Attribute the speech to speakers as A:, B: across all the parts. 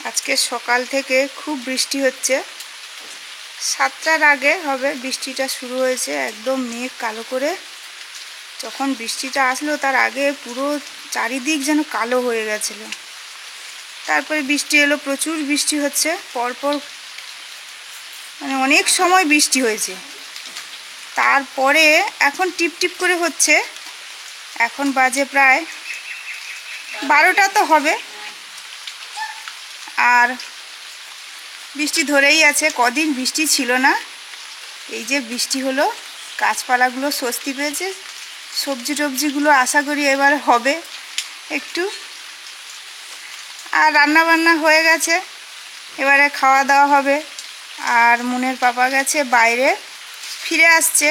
A: আজকে সকাল থেকে খুব বৃষ্টি হচ্ছে। 7টার আগে হবে বৃষ্টিটা শুরু হয়েছে, একদম মেঘ কালো করে। যখন বৃষ্টিটা আসলো তার আগে পুরো চারিদিক যেন কালো হয়ে গেছিল। তারপরে বৃষ্টি এলো, প্রচুর বৃষ্টি হচ্ছে পরপর, মানে অনেক সময় বৃষ্টি হয়েছে। তারপরে এখন টিপ টিপ করে হচ্ছে। এখন বাজে প্রায় 12টা তো হবে, আর বৃষ্টি ধরেই আছে। কদিন বৃষ্টি ছিল না, এই যে বৃষ্টি হলো, গাছপালাগুলো স্বস্তি পেয়েছে। সবজি টবজিগুলো আশা করি এবার হবে একটু। আর রান্না বান্না হয়ে গেছে, এবারে খাওয়া দাওয়া হবে। আর মুনের পাপা গেছে বাইরে, ফিরে আসছে।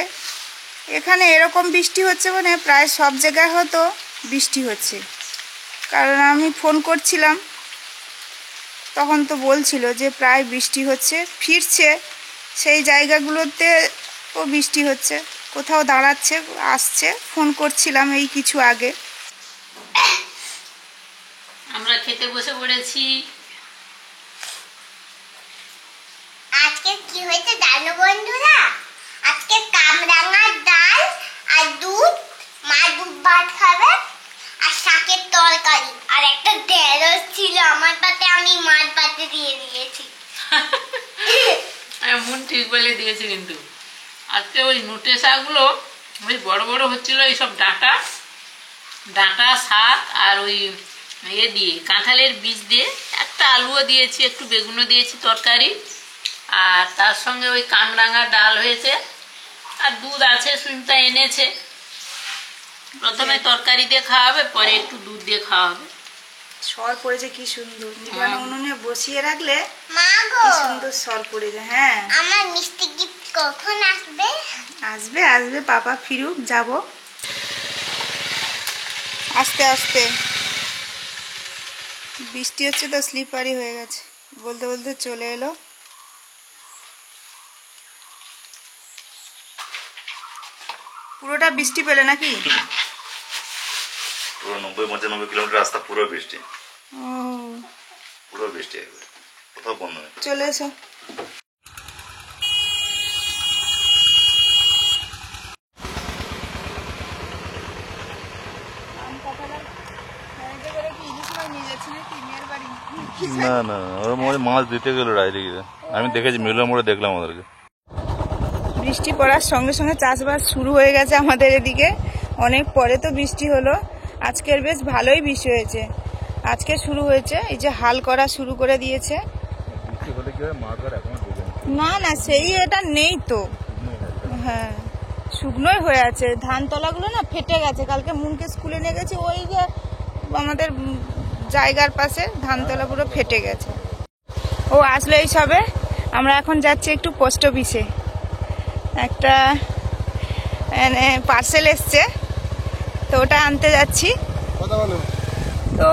A: এখানে এরকম বৃষ্টি হচ্ছে মানে প্রায় সব জায়গায় হয়তো বৃষ্টি হচ্ছে, কারণ আমি ফোন করছিলাম তখন তো বলছিল যে প্রায় বৃষ্টি হচ্ছে। ফিরছে সেই জায়গাগুলোতে ও বৃষ্টি হচ্ছে, কোথাও দাঁড়াচ্ছে, আসছে। ফোন করছিলাম এই কিছু আগে।
B: আমরা খেতে বসে পড়েছি।
C: আজকে কি হয়েছে জানো বন্ধুরা? আজকে কামরাঙার ডাল আর দুধ, মা দুধ ভাত খাবে, আর শাকের তরকারি, আর একটা ঢেঁড়স ছিল আমার পাতে, আমি মাছ পাতে দিয়ে দিয়েছি।
B: মন ঠিক বলে দিয়েছে। কিন্তু আজকে ওই নোটে শাকগুলো ওই বড় বড় হচ্ছিল, এইসব ডাঁটা ডাঁটা শাক, আর ওই দিয়ে কাঁঠালের বীজ দিয়ে একটা আলুও দিয়েছি, একটু বেগুনও দিয়েছি তরকারি। আর তার সঙ্গে ওই কামরাঙা ডাল হয়েছে, আর দুধ আছে, সুমিতা এনেছে। প্রথমে তরকারি দিয়ে খাওয়া হবে, পরে একটু দুধ দিয়ে খাওয়া হবে।
A: সর পড়েছে কি সুন্দর, মানে উনুনে বসিয়ে রাখলে
C: মা গো,
A: কি সুন্দর সর পড়েছে। হ্যাঁ,
C: আমার মিষ্টি গিফট কখন আসবে?
A: আসবে আসবে, পাপা ফিরুক, যাব আস্তে আস্তে। বৃষ্টি হচ্ছে তো স্লিপারি হয়ে গেছে, বলতে বলতে চলে এলো। পুরোটা বৃষ্টি পেলে নাকি?
D: পুরো 90-95 কিলোমিটার রাস্তা পুরো বৃষ্টি,
A: ও
D: পুরো বৃষ্টি, একবার কোথাও বন্ধ নেই।
A: চলে এসো।
D: না না, ওরা মোড়ে মাছ দিতে গেল ডাইরেক্ট, আমি দেখেছি মিলের মোড়ে দেখলাম ওদেরকে।
A: বৃষ্টি পড়ার সঙ্গে সঙ্গে চাষবাস শুরু হয়ে গেছে আমাদের এদিকে। অনেক পরে তো বৃষ্টি হলো, আজকের বেশ ভালোই বৃষ্টি হয়েছে। আজকে শুরু হয়েছে, এই যে হাল করা শুরু করে দিয়েছে। না না, সেই এটা নেই তো। হ্যাঁ, শুকনোই হয়ে আছে। ধান তলাগুলো না ফেটে গেছে। কালকে মুনকে স্কুলে নিয়ে গেছি, ওই যে আমাদের জায়গার পাশে ধানতলা পুরো ফেটে গেছে। ও আসলো এই সবে। আমরা এখন যাচ্ছি একটু পোস্ট অফিসে, একটা পার্সেল এসছে তো ওটা আনতে যাচ্ছি। তো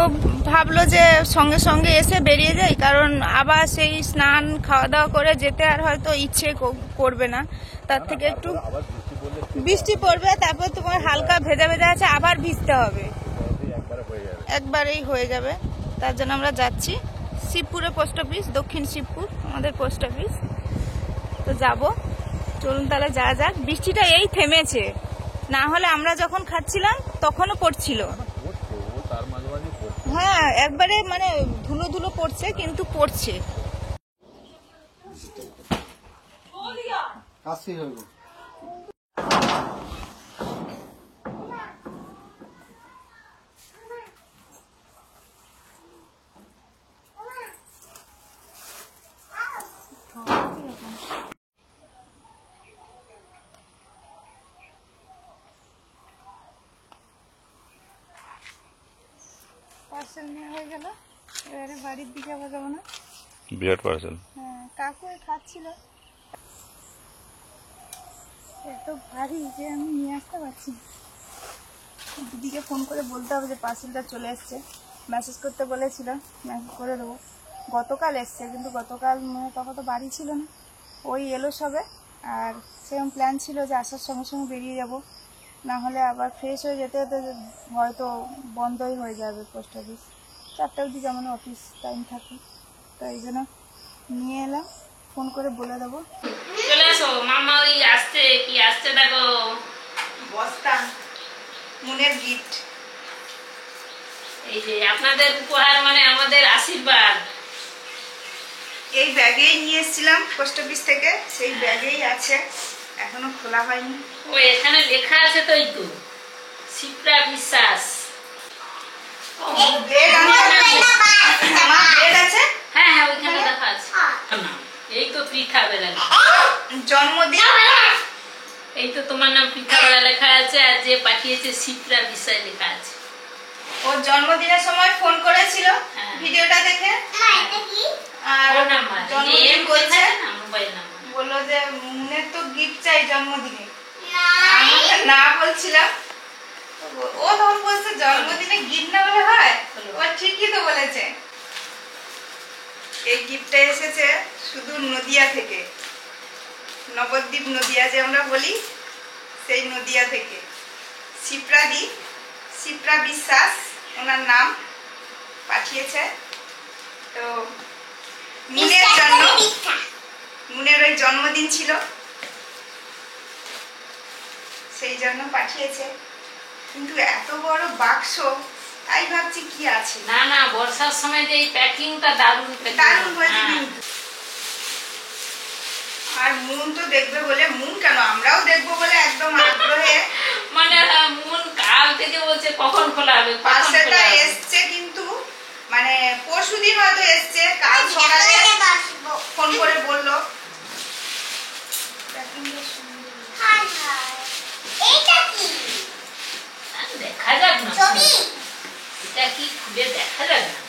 A: ভাবলো যে সঙ্গে সঙ্গে এসে বেরিয়ে যাই, কারণ আবার সেই স্নান খাওয়া দাওয়া করে যেতে আর হয়তো ইচ্ছে করবে না। তার থেকে একটু বৃষ্টি পড়বে, তারপর তোমার হালকা ভেজা ভেজা আছে, আবার ভিজতে হবে, একবারেই হয়ে যাবে। তার জন্য আমরা যাচ্ছি শিবপুরে পোস্ট অফিস, দক্ষিণ শিবপুর আমাদের পোস্ট অফিস। তো যাব, চলুন তাহলে যাওয়া যাক। বৃষ্টিটা এই থেমেছে, না হলে আমরা যখন খাচ্ছিলাম তখনও পড়ছিল। হ্যাঁ, একবারে মানে ধুলো ধুলো পড়ছে, কিন্তু পড়ছে। পার্সেল নেওয়া হয়ে গেল, এবারে বাড়ির দিকে আবার যাবো না।
D: বিরাট পার্সেল।
A: হ্যাঁ, কাকু খাচ্ছিল, এত ভারী যে আমি নিয়ে আসতে পারছি না। দিদিকে ফোন করে বলতে হবে যে পার্সেলটা চলে এসছে। মেসেজ করতে বলেছিল, মেসেজ করে দেবো। গতকাল এসছে, কিন্তু গতকাল তখন তো বাড়ি ছিল না, ওই এলো সবে। আর সেরকম প্ল্যান ছিল যে আসার সঙ্গে সঙ্গে বেরিয়ে যাব, না হলে আবার ফ্রেশ হয়ে যেতে যেতে হয়তো বন্ধই হয়ে যাবে পোস্ট অফিস। 4টা অবধি যেমন অফিস টাইম থাকে। তো তো এই জন্য নিয়ে এলাম, ফোন করে বলে দেবো।
B: চলে আসো মামা, ওই আসছে, কি আসছে দেখো।
A: বস্তা মুনের গিফট।
B: এই যে আপনাদের উপহার মানে আমাদের আশীর্বাদ।
A: এই ব্যাগেই নিয়ে এসেছিলাম পোস্ট অফিস থেকে, সেই ব্যাগেই আছে, এখনো খোলা হয়নি।
B: ও এখানে লেখা আছে তো, এই তো শিপ্রা বিশ্বাস।
A: ব্রেড আমার ব্রেড আছে।
B: হ্যাঁ হ্যাঁ, ওইখানে লেখা আছে। না, এই তো পৃথা বেড়ালি,
A: জন্মদিন।
B: এই তো তোমার নাম পৃথা বেড়া লেখা আছে, আর যে পাঠিয়েছে শিপ্রা বিশ্বাস লেখা আছে।
A: ওর জন্মদিনের সময় ফোন করেছিল
B: হ্যাঁ।
A: ভিডিওটা দেখে,
C: মা এটা কি?
A: আর
B: ফোন নাম্বার,
A: জন্মদিন বলছে,
B: না মোবাইল নাম্বার।
A: বললো যে মুনের তো গিফট চাই জন্মদিনে।
C: নাই।
A: আমি না বলছিলাম, ও তখন বলছে জন্মদিনে গিফট না বলে হয়। ও ঠিকই তো বলেছে। এই গিফটটা এসেছে শুধু নদিয়া থেকে, নবদ্বীপ নদিয়া যে আমরা বলি, সেই নদিয়া থেকে। শিপ্রাদি, শিপ্রা বিশ্বাস ওনার নাম পাঠিয়েছে। তো মুনের জন্য, মুনের ওই জন্মদিন ছিল, সেই জন্য পাঠিয়েছে। কিন্তু এত বড় বাক্স, তাই ভাবছি কি আছে।
B: না না, বর্ষার সময় যে এই প্যাকিংটা দারুণ
A: দারুণ হয়েছে কিন্তু। আর মুন তো দেখবে বলে, মুন কেন আমরাও দেখবো বলে একদম আগ্রহে।
B: মানে মন কাল থেকে বলছে কখন খোলা হবে, কখন
A: পার্সেলটা
B: খোলা হবে।
A: এসছে কিন্তু মানে পরশুদিন হয়তো এসছে, কাল সকালে ফোন করে বললো।
C: High high. এইটা কি?
B: দেখা যাক না,
C: ছবি?
B: এটা কি খুলে দেখা যাক না।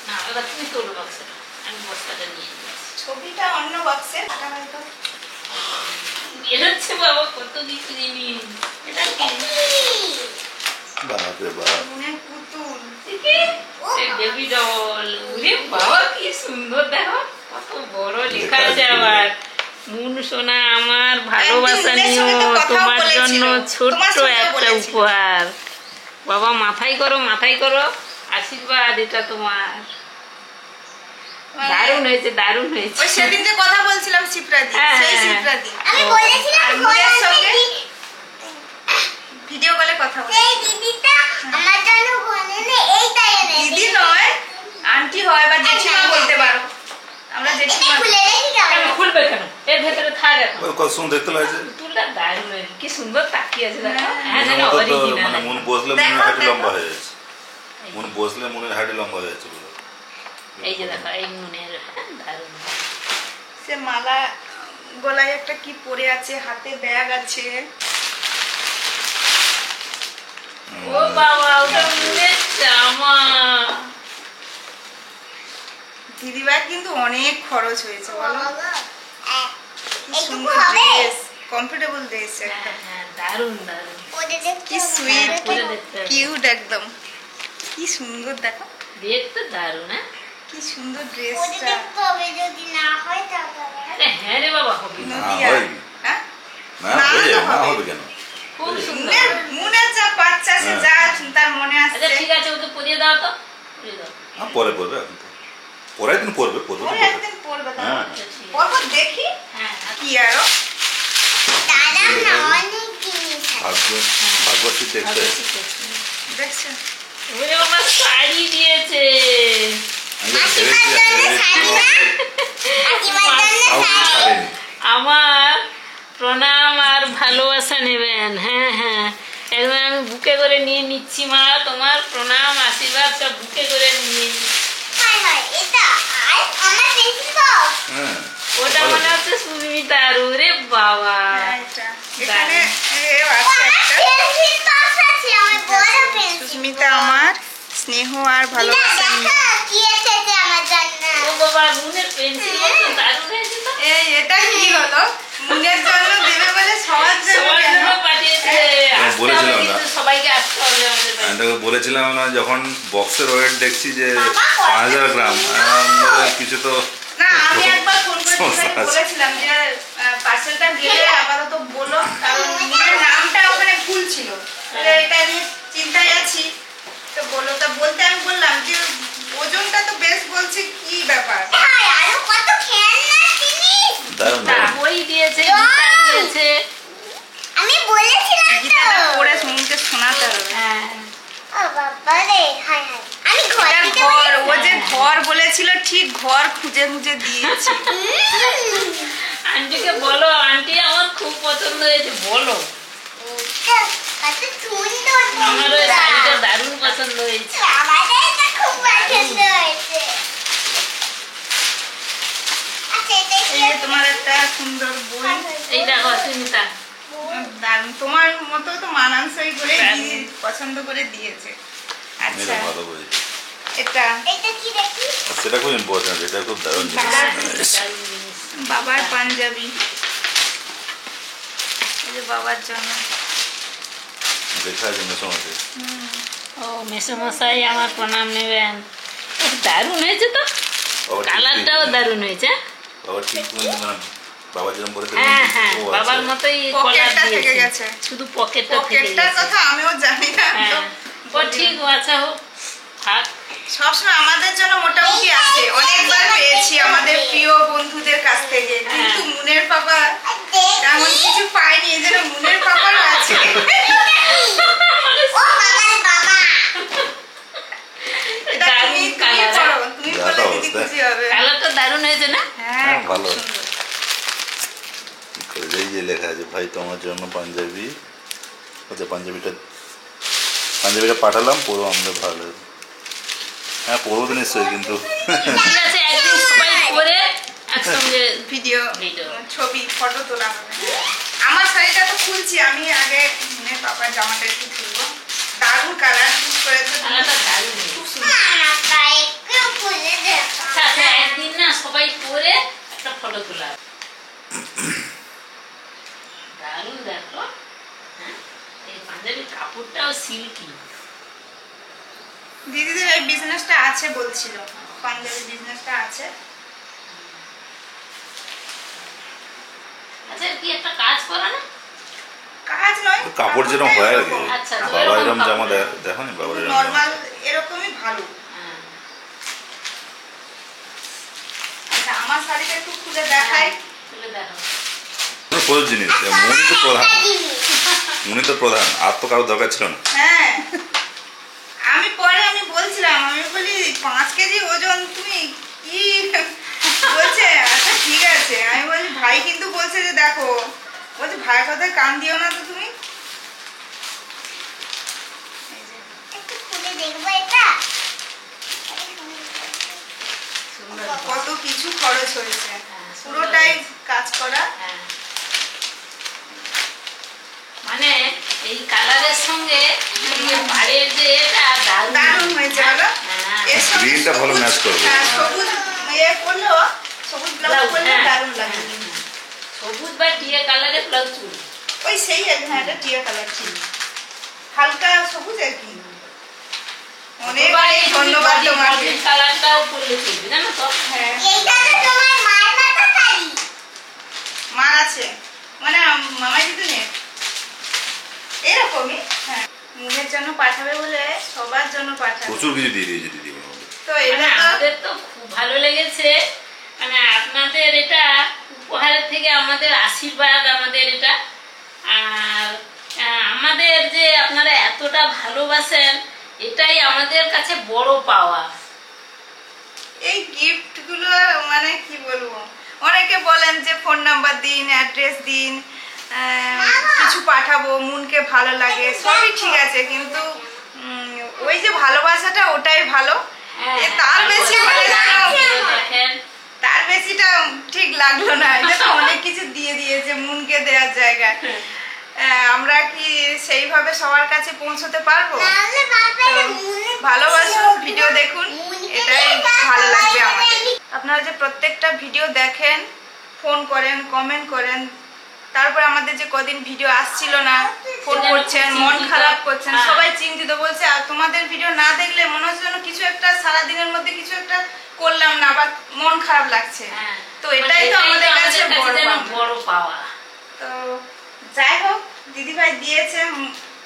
B: না, এবার তুমি তোলো বাক্সটা, আমি বস্তাটা নিয়ে যাচ্ছি।
A: ছবিটা অন্য বক্সে হয়তো।
B: বেরোচ্ছে বাবা কত কিছু জিনিস। এটা কি?
D: বাপরে বাপ,
A: মুনের পুতুল।
B: দেখি, এই বেবি ডল। ওরে বাবা কি সুন্দর, দেখো কত বড় লেখা আছে আবার। মুন সোনা আমার ভালোবাসা
A: একদিন
B: নিও,
A: মুনের সঙ্গে তো কথাও
B: তোমার
A: বলেছিল,
B: জন্য ছোট্ট
A: তোমার সঙ্গেও
B: একটা
A: বলেছিল।
B: উপহার। বাবা মাথায় করো, মাথায় করো, আশীর্বাদ এটা তোমার। দারুণ হয়েছে, দারুণ হয়েছে।
A: ওই সেদিন যে কথা বলছিলাম শিপ্রাদি,
B: হ্যাঁ,
A: সেই
B: হ্যাঁ।
A: শিপ্রাদি
C: আমি
B: ও,
C: বলেছিলাম
A: আর
C: ঘরে
A: মুনের
C: আসবে
A: সঙ্গে
C: কি?
A: ভিডিও কলে কথা বলে।
C: এই দিদিটা আমার জন্য বলে নে, এইটা এনে
A: দিদি নয়, আন্টি হয় বা জেঠিমা বলতে পারো। আমরা
C: এটা
A: জেঠিমা।
C: খুলে রেখে দাও।
B: কেন খুলবে কেন? এর ভেতরে থাক এখন।
D: ওই কত সুন্দর দেখতে লাগছে।
B: পুতুলটা দারুণ হয়েছে, কি সুন্দর তাকিয়ে আছে দেখো।
A: হ্যাঁ।
B: হ্যাঁ যেন
D: মনের মতো তো
B: original
D: মানে
B: একদম।
D: মন বসলে মনের
A: দেখো,
D: হাঁটু
A: দেখো।
D: লম্বা হয়ে যাচ্ছে। মন বসলে মনের হাঁটু লম্বা হয়ে যাচ্ছে পুরো।
B: এই যে দেখো, এই মনের দারুণ।
A: সে মালা গলায় একটা কি পরে আছে, হাতে ব্যাগ আছে।
B: ও বাবা, ওটা মনের জামা।
A: দিদিভাই কিন্তু অনেক খরচ হয়েছে বলো।
C: বাবা,
A: কি
C: এইটুকু
A: সুন্দর
C: হবে?
A: ড্রেস, কমফোর্টেবল ড্রেস
B: হ্যাঁ
A: একদম।
B: হ্যাঁ, দারুণ দারুণ।
C: ওদের দেখতে
A: কি
C: হবে।
A: সুইট,
B: হ্যাঁ, পরে দেখতে হবে।
A: কিউট একদম। কি সুন্দর দেখো,
B: দেখতে দারুণ। হ্যাঁ
A: কি সুন্দর
C: ওদের
A: ড্রেসটা।
C: দেখতে হবে, যদি না হয় তাহলে
B: আরে হ্যাঁ রে বাবা, হবে।
D: না
A: নদিয়া।
D: হয়,
A: হ্যাঁ?
D: না
A: না,
D: হয়ে যাবে, না
A: হবে।
D: হবে কেন?
B: খুব সুন্দর।
A: মুনের মুনের যা বাচ্চা, সে যা তার মনে
B: আচ্ছা
A: আসছে।
B: ঠিক আছে, ওকে পরিয়ে দাও তো, পরিয়ে দাও।
D: হ্যাঁ পরে পড়বে, এখন তো। পরে একদিন পড়বে, পড়বে তো
A: পরে
D: পড়বে।
A: একদিন পরবে তো।
D: হ্যাঁ।
B: আচ্ছা, ঠিক আছে।
A: পরপর দেখি
B: হ্যাঁ
A: কি আরো।
C: দাদা না অনেক জিনিস আছে।
D: ভাগ্যশ্রী দেখতে
B: ভালো, ঠিক আছে।
A: দেখছো?
B: ওরে বাবা, শাড়ি দিয়েছে।
D: আমি তো
C: আশীর্বাদ
D: ভেবেছি,
C: জন্য শাড়ি না? আশীর্বাদ জন্য
D: কাউকে
C: শাড়ি।
D: ছাড়েনি।
B: আমার প্রণাম আর ভালোবাসা নেবেন। হ্যাঁ হ্যাঁ, একদম আমি বুকে করে নিয়ে নিচ্ছি মা, তোমার প্রণাম আশীর্বাদ সব বুকে করে নিয়ে নিচ্ছি।
C: হাই হাই, এটা আর আমার পেন্সিল বক্স।
D: হ্যাঁ
B: ওটা
D: ভালো
B: মনে
D: তো।
B: হচ্ছে সুস্মিতার। ওরে বাবা,
A: হ্যাঁ, এটা। এখানে এও
C: ও,
A: আছে
C: আমার
A: একটা।
C: পেন্সিল বক্স আছে, আমার বড় পেন্সিল।
A: সুস্মিতা আমার স্নেহ আর ভালোবাসা নিয়ে।
C: দেখো কি এসেছে আমার জন্য।
B: ও বাবা, মনের পেন্সিল বক্স দারুণ হয়েছে তো।
A: এই এটা কি হলো? মুনের জন্য দেবে বলে সবার জন্য
B: সবার
A: কেন?
B: জন্য পাঠিয়েছে। আসতে হবে
D: বলেছিলাম না।
B: কিন্তু, সবাইকে আসতে হবে আমাদের বাড়ি।
D: আমি তোকে বলেছিলাম না, যখন বক্সের ওয়েট দেখছি যে
C: বাবা,
D: 5000 গ্রাম, কিছু তো
A: না, আমি একবার ফোন করে
D: সমস্যা
A: দিদিভাইকে
D: আছে।
A: বলেছিলাম যে পার্সেলটা গেলে আপাতত বলো, কারণ মুনের নামটা ওখানে ভুল ছিল। তাহলে এটা নিয়ে চিন্তায় আছি। তো বলো, তা বলতে আমি বললাম যে ওজনটা তো বেশ বলছে, কি দিয়েছি, ঘর খুঁজে খুঁজে দিয়েছি।
B: আন্টিকে বলো, আন্টি আমার খুব পছন্দ হয়েছে, বলো।
C: কত সুন্দর
B: আমার ওই শাড়িটা দারুণ পছন্দ হয়েছে।
C: আমাদের এটা খুব পছন্দ হয়েছে। আচ্ছা এটা
A: এই যে তোমার একটা সুন্দর বই,
B: এই দেখো সুমিতা,
A: দারুণ, তোমার মতো তো মানানসই করে দিদি পছন্দ করে দিয়েছে। আচ্ছা
D: এটা ভালো বই।
A: এটা
C: এটা কি দেখি?
D: আর সেটা খুব ইম্পর্টেন্ট, এটা খুব দারুণ জিনিস।
B: দারুণ জিনিস।
A: বাবার পাঞ্জাবি, এই যে বাবার জন্য।
D: লেখা আছে মেসোমশাই।
B: ও মেসোমশাই আমার প্রণাম নেবেন। দারুণ হয়েছে তো,
D: বাবা ঠিক
B: কালারটাও
D: নেই।
B: দারুণ হয়েছে।
D: বাবা ঠিক মানে বাবা যেরকম বলেছে
B: হ্যাঁ হ্যাঁ, বাবার মতোই কলার
A: পকেটটা থেকে
B: দিয়েছে,
A: গেছে।
B: শুধু পকেটটা থেকে
A: পকেটটার
B: গেছে।
A: কথা আমিও জানি না, তো
B: হ্যাঁ, ও ঠিক, আচ্ছা হোক, থাক।
A: সবসময় আমাদের জন্য মোটামুটি আছে, অনেকবার পেয়েছি আমাদের প্রিয় বন্ধুদের কাছ থেকে, কিন্তু মুনের পাপা তেমন কিছু পাইনি, এই জন্য মুনের পাপারও আছে।
C: ও বাবার বাবা।
A: এটা তুমি
B: দারুণ কালার,
A: করো, তুমি
D: যা
A: বলে
D: তো
A: দিদি
D: অবস্থা।
A: খুশি হবে।
B: কালারটা দারুণ হয়েছে না?
A: হ্যাঁ
D: হ্যাঁ,
A: খুব
D: ভালো।
A: সুন্দর।
D: এই যে লেখা আছে, ভাই তোমার জন্য পাঞ্জাবি। আচ্ছা পাঞ্জাবিটা পাঠালাম, পরো, আমরা ভালো। হ্যাঁ পরবো তো নিশ্চয়ই, কিন্তু
B: ঠিক আছে, একদিন সবাই পরে একসঙ্গে
A: ভিডিও
B: ভিডিও।
A: ছবি ফটো তোলা হবে। আমার শাড়িটা তো খুলছি, আমি আগে মুনের পাপার জামাটা একটু খুলবো। দারুণ কালার চুজ করেছে,
B: কালারটা দারুণ হয়েছে।
A: খুব সুন্দর।
C: বাবা একটু খুলে দেখা।
B: আচ্ছা আচ্ছা, একদিন না সবাই পরে একটা ফটো তোলা হবে। দারুণ দেখো, হ্যাঁ, এই পাঞ্জাবির কাপড়টাও সিল্কি।
A: দিদিদের এই বিজনেসটা আছে বলছিল, পাঞ্জাবি বিজনেসটা আছে।
B: আচ্ছা কি একটা কাজ করো না?
A: কাজ নয়,
D: কাপড় যেরকম হয় আর কি।
B: আচ্ছা, তো
D: বাবা
B: এরকম
D: এরকম জামা
B: কাপড়।
D: দেখো নি, বাবার এরকম জামা।
A: নর্মাল এরকমই ভালো।
B: হ্যাঁ,
A: আচ্ছা আমার শাড়িটা একটু খুলে দেখাই।
B: তুলে দেখো।
D: প্রচুর জিনিস, মনি তো প্রধান, মনি তো প্রধান, আর তো কারো দরকার ছিল না।
A: হ্যাঁ আমি বলছিলাম, আমি বলি 5 কেজি ওজন, তুমি কি বলছে? আচ্ছা ঠিক আছে, আমি বলি ভাই কিন্তু বলছে যে দেখো, বলছে ভাইয়ের কথায় কান দিও না তো তুমি। এই যে,
C: একটু খুলে দেখবো এটা।
B: সুন্দর।
A: কত কিছু খরচ হয়েছে,
B: হ্যাঁ, সুন্দর
A: পুরোটাই
B: হয়েছে।
A: কাজ করা।
B: হ্যাঁ। মানে এই কালারের সঙ্গে এই যে পাড়ের যে এটা
A: দারুণ হয়েছে বলো।
B: হ্যাঁ।
A: এর সঙ্গে
D: গ্রিনটা ভালো
A: সবুজ-
D: ম্যাচ করবে।
A: হ্যাঁ, সবুজ ইয়ে করলেও, সবুজ ব্লাউজ করলে
B: হ্যাঁ,
A: দারুণ লাগে।
B: হ্যাঁ। সবুজ বা টিয়া কালারের ব্লাউজ চুল।
A: ওই সেই হ্যাঁ, এটা টিয়া কালার ছিল, হালকা সবুজ আর কি। অনেক অনেক ধন্যবাদ তোমাকে।
B: কালারটাও পরলে চলবে, জানো তো?
A: হ্যাঁ
C: এইটা তো তোমার মার মতো শাড়ি।
A: মার আছে, মানে মামাই দিদি নেই, এরকমই। হ্যাঁ মুখের জন্য পাঠাবে বলে সবার জন্য পাঠাবে,
D: প্রচুর কিছু দিয়ে দিয়েছে দিদি আমাকে।
A: তো
B: মানে
A: এটা তো
B: আমাদের তো খুব ভালো লেগেছে, মানে আপনাদের এটা উপহারের থেকে আমাদের আশীর্বাদ, আমাদের এটা। আর আমাদের যে আপনারা এতটা ভালোবাসেন, এটাই আমাদের কাছে বড় পাওয়া।
A: এই গিফট গুলো মানে কি বলবো, অনেকে বলেন যে ফোন নাম্বার দিন, অ্যাড্রেস দিন, কিছু পাঠাবো, মনকে ভালো লাগে, সবই ঠিক আছে, কিন্তু ওই যে ভালোবাসাটা ওটাই ভালো। এ তার বেশি হলে জানো,
B: দেখেন,
A: তার বেশিটা ঠিক লাগলো না, এটা তো অনেক কিছু দিয়ে দিয়েছে মনকে দেওয়ার জায়গায়। আমরা কি সেইভাবে সবার কাছে পৌঁছতে পারবো?
C: তাহলে বাবা
A: ভালোবাসুন, ভিডিও দেখুন, এটাই ভালো লাগবে আমাদের। আপনারা যে প্রত্যেকটা ভিডিও দেখেন, ফোন করেন, কমেন্ট করেন, তারপরে আমাদের যে কদিন ভিডিও আসছিল না, ফোন করছেন, মন খারাপ করছেন, সবাই চিন্তিত, বলছে আর তোমাদের ভিডিও না দেখলে মনে হচ্ছে যেন কিছু একটা সারাদিনের মধ্যে কিছু একটা করলাম না, বা মন খারাপ লাগছে।
B: হ্যাঁ,
A: তো এটাই তো আমাদের কাছে বড়
B: যেন
A: পাওনা।
B: বড় পাওয়া।
A: তো যাই হোক, দিদিভাই দিয়েছে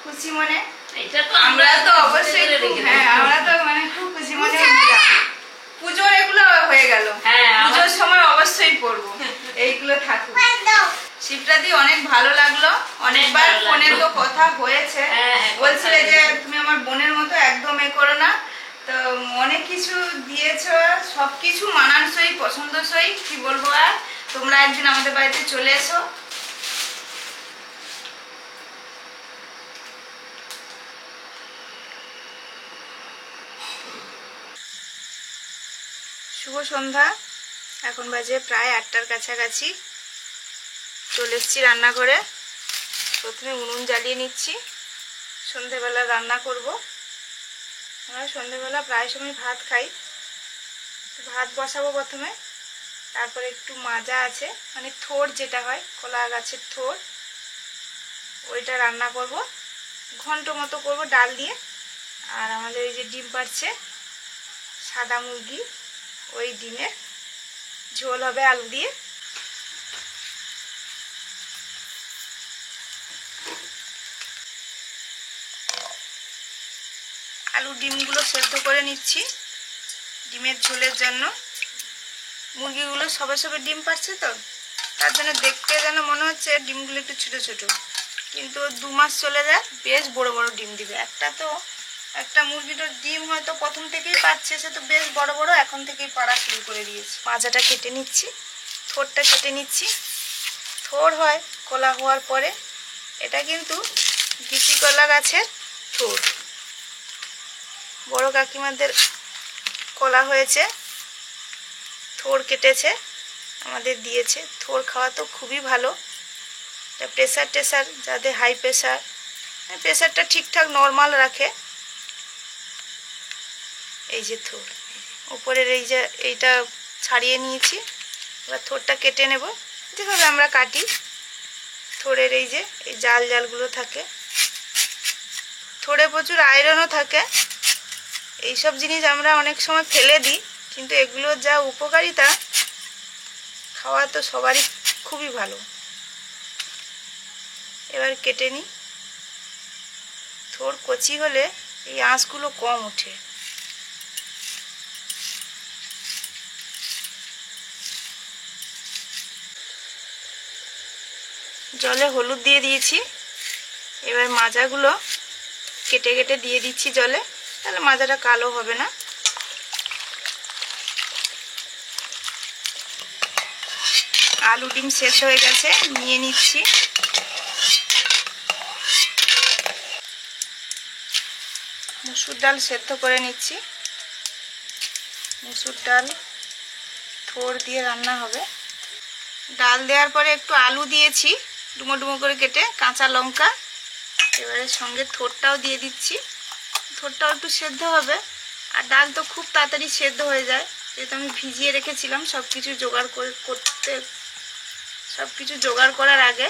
A: খুশি মনে,
B: এটা তো
A: আমরা তো
B: বুঝতে
A: অবশ্যই
B: পেরে
A: খুব-
B: রেখে
A: হ্যাঁ
B: দিই।
A: আমরা তো মানে খুব খুশি মনে নিলাম। পুজোর এগুলো হয়ে গেল,
B: হ্যাঁ,
A: পুজোর সময় অবশ্যই পরবো, এইগুলো থাকুক। শিবরাদি অনেক ভালো লাগলো, অনেকবার
B: ভালো লাগলো।
A: ফোনে তো কথা হয়েছে,
B: হ্যাঁ, হ্যাঁ,
A: বলছিলে
B: কথা
A: যে
B: হয়েছে।
A: তুমি আমার বোনের মতো একদম এ করো না, তো অনেক কিছু দিয়েছো, সবকিছু মানানসই পছন্দসই, কি বলবো আর। তোমরা একদিন আমাদের বাড়িতে চলে এসো। শুভ সন্ধ্যা। এখন বাজে প্রায় 8টার কাছাকাছি। চলে এসেছি রান্নাঘরে। প্রথমে উনুন জ্বালিয়ে নিচ্ছি, সন্ধেবেলা রান্না করব। আমরা সন্ধেবেলা প্রায় সময় ভাত খাই। ভাত বসাবো প্রথমে, তারপরে একটু মাজা আছে, মানে থোড় যেটা হয় কলা গাছের থোড়, ওইটা রান্না করব। ঘন্ট মতো করব ডাল দিয়ে। আর আমাদের এই যে ডিম পাড়ছে, সাদা মুরগি, ওই ডিমের ঝোল হবে আলু দিয়ে। আলু ডিমগুলো সেদ্ধ করে নিচ্ছি ডিমের ঝোলের জন্য। মুরগিগুলো সবে সবে ডিম পাচ্ছে তো, তার জন্য দেখতে যেন মনে হচ্ছে ডিমগুলো একটু ছোট ছোট, কিন্তু 2 মাস চলে যায় বেশ বড় বড় ডিম দিবে। একটা মুরগির ডিম হয়তো প্রথম থেকেই পাচ্ছে, সে তো বেশ বড় বড় এখন থেকেই পাড়া শুরু করে দিয়েছে। মাজাটা কেটে নিচ্ছি, থোড়টা কেটে নিচ্ছি। থোড় হয় কলা হওয়ার পরে। এটা কিন্তু বিচি কলা গাছের থোড়। বড় কাকিমাদের কলা হয়েছে, থোড় কেটেছে, আমাদের দিয়েছে। থোড় খাওয়া তো খুবই ভালো। এটা প্রেসার যাদের হাই প্রেসারটা ঠিকঠাক নর্মাল রাখে। এই যে থোড়, উপরের এই যে এইটা ছাড়িয়ে নিয়েছি। এবার থোড়টা কেটে নেব যেভাবে আমরা কাটি। থোড়ের এই যে এই জালগুলো থাকে, থোড়ে প্রচুর আয়রনও থাকে। এইসব জিনিস আমরা অনেক সময় ফেলে দিই, কিন্তু এগুলোর যা উপকারিতা, খাওয়া তো সবারই খুবই ভালো। এবার কেটে নিই। থোড় কচি হলে এই আঁশগুলো কম ওঠে। জলে হলুদ দিয়ে দিয়েছি। এবার মাজাগুলো কেটে কেটে দিয়ে দিচ্ছি জলে, তাহলে মাজাটা কালো হবে না। আলু ডিম সেদ্ধ হয়ে গেছে, নিয়ে নিচ্ছি। মুসুর ডাল সেদ্ধ করে নিচ্ছি। মুসুর ডাল থোড় দিয়ে রান্না হবে। ডাল দেওয়ার পরে একটু আলু দিয়েছি ডুমো ডুমো করে কেটে, কাঁচা লঙ্কা। এবারে সঙ্গে থোড়টাও দিয়ে দিচ্ছি। থোড়টাও একটু সেদ্ধ হবে। আর ডাল তো খুব তাড়াতাড়ি সেদ্ধ হয়ে যায়, যেহেতু আমি ভিজিয়ে রেখেছিলাম সব কিছু জোগাড় করার আগে।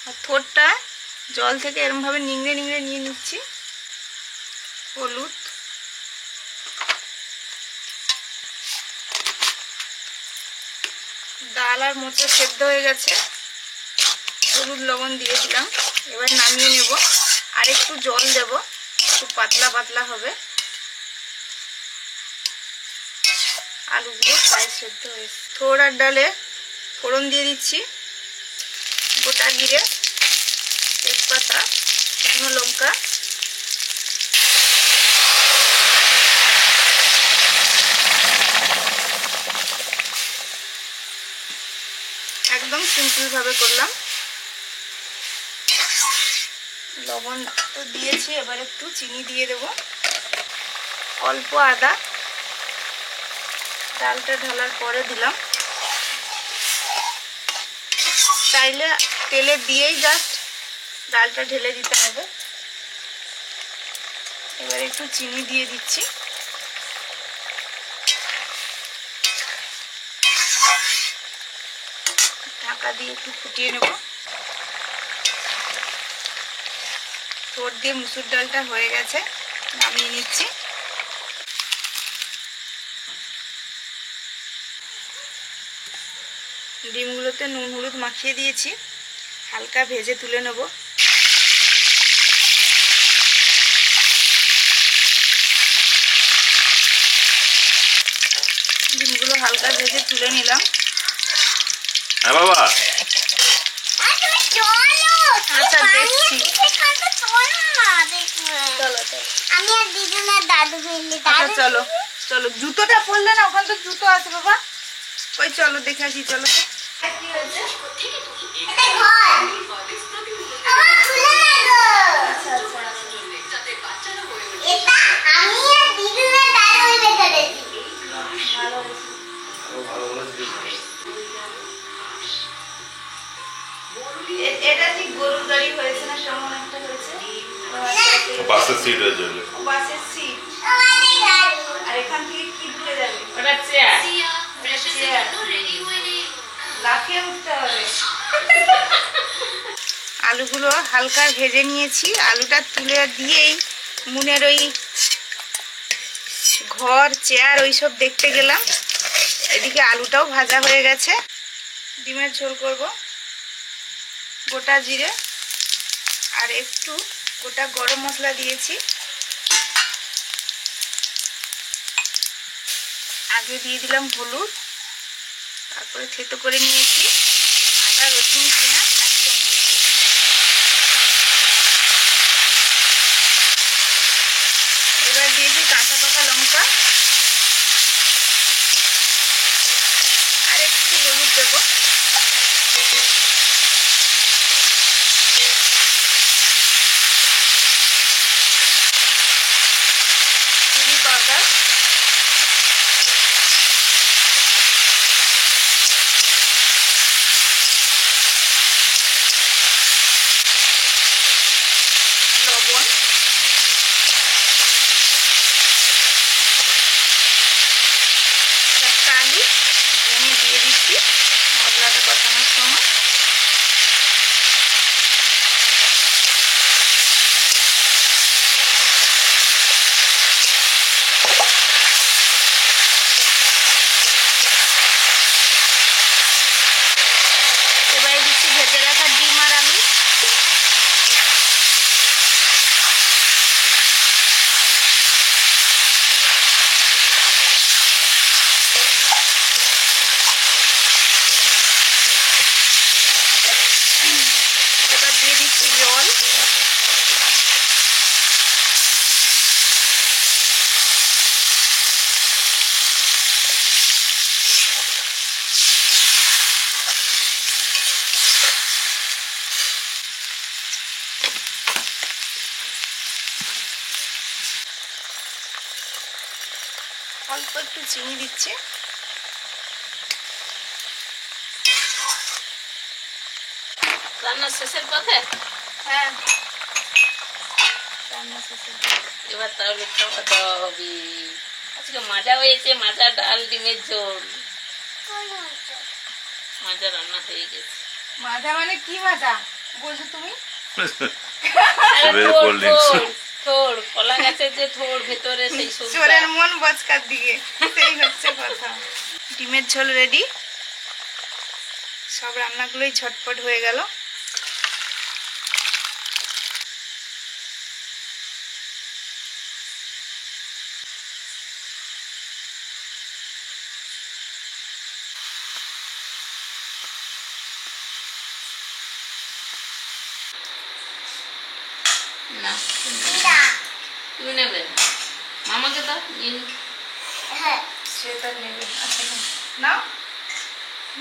A: আর থোড়টা জল থেকে এরমভাবে নিংড়ে নিংড়ে নিয়ে নিচ্ছি। হলুদ, ডাল আর মোচা সেদ্ধ হয়ে গেছে, হলুদ লবণ দিয়ে দিলাম। এবার নামিয়ে নেব। আর একটু জল দেব, একটু পাতলা পাতলা হবে। আলুগুলো প্রায় সেদ্ধ হয়েছে। থোড় আর ডালে ফোড়ন দিয়ে দিচ্ছি। গোটা জিরে, তেজপাতা, শুকনো লঙ্কা, একদম সিম্পল ভাবে করলাম। লবণ তো দিয়েছি, এবার একটু চিনি দিয়ে দেব, অল্প আদা। ডালটা ঢালার পরে দিলাম। চাইলে তেলে দিয়েই জাস্ট ডালটা ঢেলে দিতে হবে। এবার একটু চিনি দিয়ে দিচ্ছি। ঢাকা দিয়ে একটু ফুটিয়ে নেব। থোড় দিয়ে মুসুর ডালটা হয়ে গেছে, নামিয়ে নিচ্ছি। ডিমগুলোতে নুন হলুদ মাখিয়ে দিয়েছি, হালকা ভেজে তুলে নেব। ডিমগুলো হালকা ভেজে তুলে নিলাম।
D: হ্যাঁ বাবা,
C: চলো
A: আচ্ছা দেখছি। চলো চলো
C: আমি আর দিদুনের দাদু মিলে
A: আচ্ছা চলো চলো জুতোটা পরলে না, ওখানে তো জুতো আছে বাবা। ওই চলো দেখে আসি, চলো তো। কি হয়েছে?
C: এটা ঘর আমার খুলে গেল।
A: আচ্ছা আচ্ছা
C: এটা আমি আর দিদুনের দাদু মিলে করেছি।
A: এটা ঠিক গরুর গাড়ি হয়েছে না, কেমন একটা হয়েছে।
D: বাসের সিট হয়েছে ওগুলো।
A: বাসের সিট।
C: আমাদের দাদু
A: আর এখান থেকে কি ঢুকে যাবে?
B: ওটা চেয়ার।
A: লাফিয়ে উঠতে হবে। আলুগুলো হালকা ভেজে নিয়েছি, আলুটা তুলে দিয়েই মুনের ওই ঘর চেয়ার ওইসব দেখতে গেলাম। এদিকে আলুটাও ভাজা হয়ে গেছে। ডিমের ঝোল করব, গোটা জিরে আর একটু গোটা গরম মশলা দিয়েছি। আগে দিয়ে দিলাম হলুদ, তারপরে থেতো করে নিয়েছি আদা রসুন পেঁয়াজ একসঙ্গে। এবার দিয়েছি কাঁচা পাকা লঙ্কা আর একটু হলুদ দেবো। চিলি পাউডার, লবণ, আর একটা আলু ভেঙে দিয়ে দিচ্ছি মশলাটা কষানোর সময়। এবারে দিচ্ছি ভেজে রাখা ডিম আর আলু। এবার দিয়ে দিচ্ছি জল। অল্প একটু চিনি দিচ্ছি।
B: রান্না শেষের পথে
A: হ্যাঁ, রান্না শেষে।
B: এবার তাহলে খাওয়া দাওয়া হবে। আজকে মাজা হয়েছে, মাজা ডাল ডিমের ঝোল। মাজা রান্না হয়ে গেছে।
A: মাজা মানে কি মাজা বলছো তুমি?
B: আরে
D: এবারে
B: থোড়,
D: cold drinks।
B: থোড়, থোড়, কলা গাছের যে থোড় ভেতরে সেই সবজি।
A: চোরের মন বচকার দিকে, সেই হচ্ছে কথা। ডিমের ঝোল রেডি। সব রান্নাগুলোই ঝটপট হয়ে গেল।
B: না,
C: দিদা
B: তুমি নেবে? মামাকে দাও, নিন।
C: হ্যাঁ
A: সেটা নেবে। আচ্ছা নাও,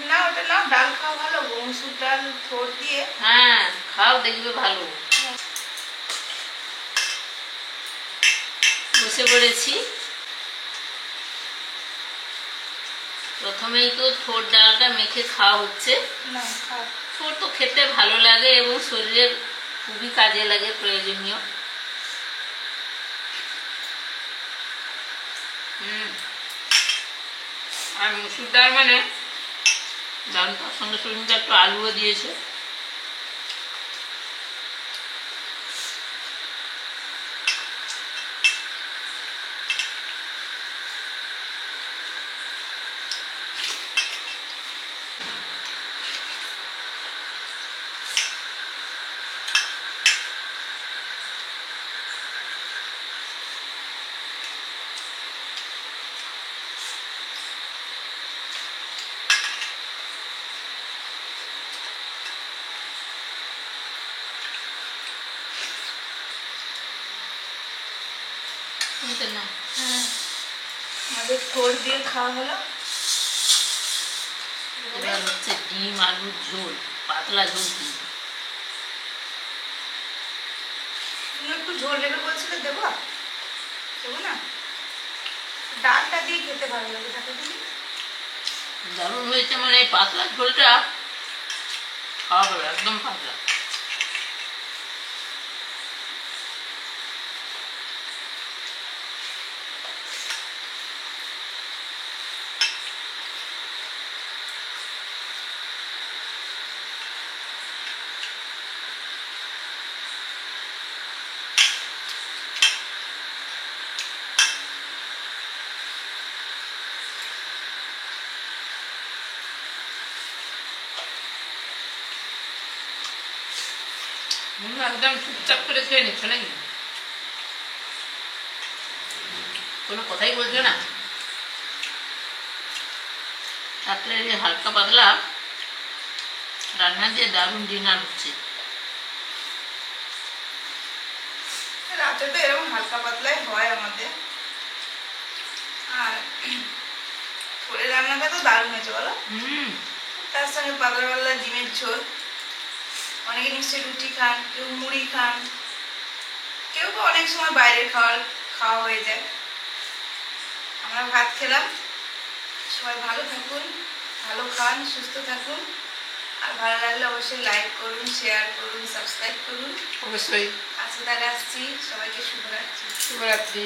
A: না ওটা নাও। ডাল খাও ভালো, মসুর ডাল থোড় দিয়ে।
B: হ্যাঁ, খাও, দেখবে ভালো। বসে পড়েছি। প্রথমেই তো থোড় ডালটা মেখে খাওয়া হচ্ছে।
A: না খাও।
B: থোড় তো খেতে ভালো লাগে এবং শরীরের খুবই কাজে লাগে, প্রয়োজনীয়। আর মসুর ডাল মানে ডাল, তার সঙ্গে সঙ্গে একটু আলুও দিয়েছে। শুনতে না
A: হ্যাঁ আমাদের থোড় দিয়ে খাওয়া হলো।
B: এবার হচ্ছে ডিম আলুর ঝোল, পাতলা ঝোল কিন্তু।
A: তুমি একটু ঝোল নেবে বলছিলে, দেবো দেবো না? ডালটা দিয়ে খেতে ভালো লাগে, দেখো তুমি।
B: দারুণ হয়েছে, মানে এই পাতলা ঝোলটা খাওয়া ভালো, একদম পাতলা। একদম চুপচাপ করে খেয়ে নিচ্ছ নাকি? কোনো কথাই বলছো না। রাত্রে হালকা পাতলা রান্না দিয়ে দারুণ ডিনার হচ্ছে।
A: রাতে তো এরকম হালকা পাতলাই হয় আমাদের। আর থোড়ের রান্নাটা তো দারুণ হয়েছে বলো। তার সঙ্গে পাতলা পাতলা ডিমের ঝোল। অনেকে নিশ্চয়ই রুটি খান, কেউ মুড়ি খান, কেউ তো অনেক সময় বাইরের খাওয়া হয়ে যায়। আমরা ভাত খেলাম। সবাই ভালো থাকুন, ভালো খান, সুস্থ থাকুন। আর ভালো লাগলে অবশ্যই লাইক করুন, শেয়ার করুন, সাবস্ক্রাইব করুন
B: অবশ্যই।
A: আজকে তাহলে আসছি, সবাইকে শুভরাত্রি।
B: শুভরাত্রি।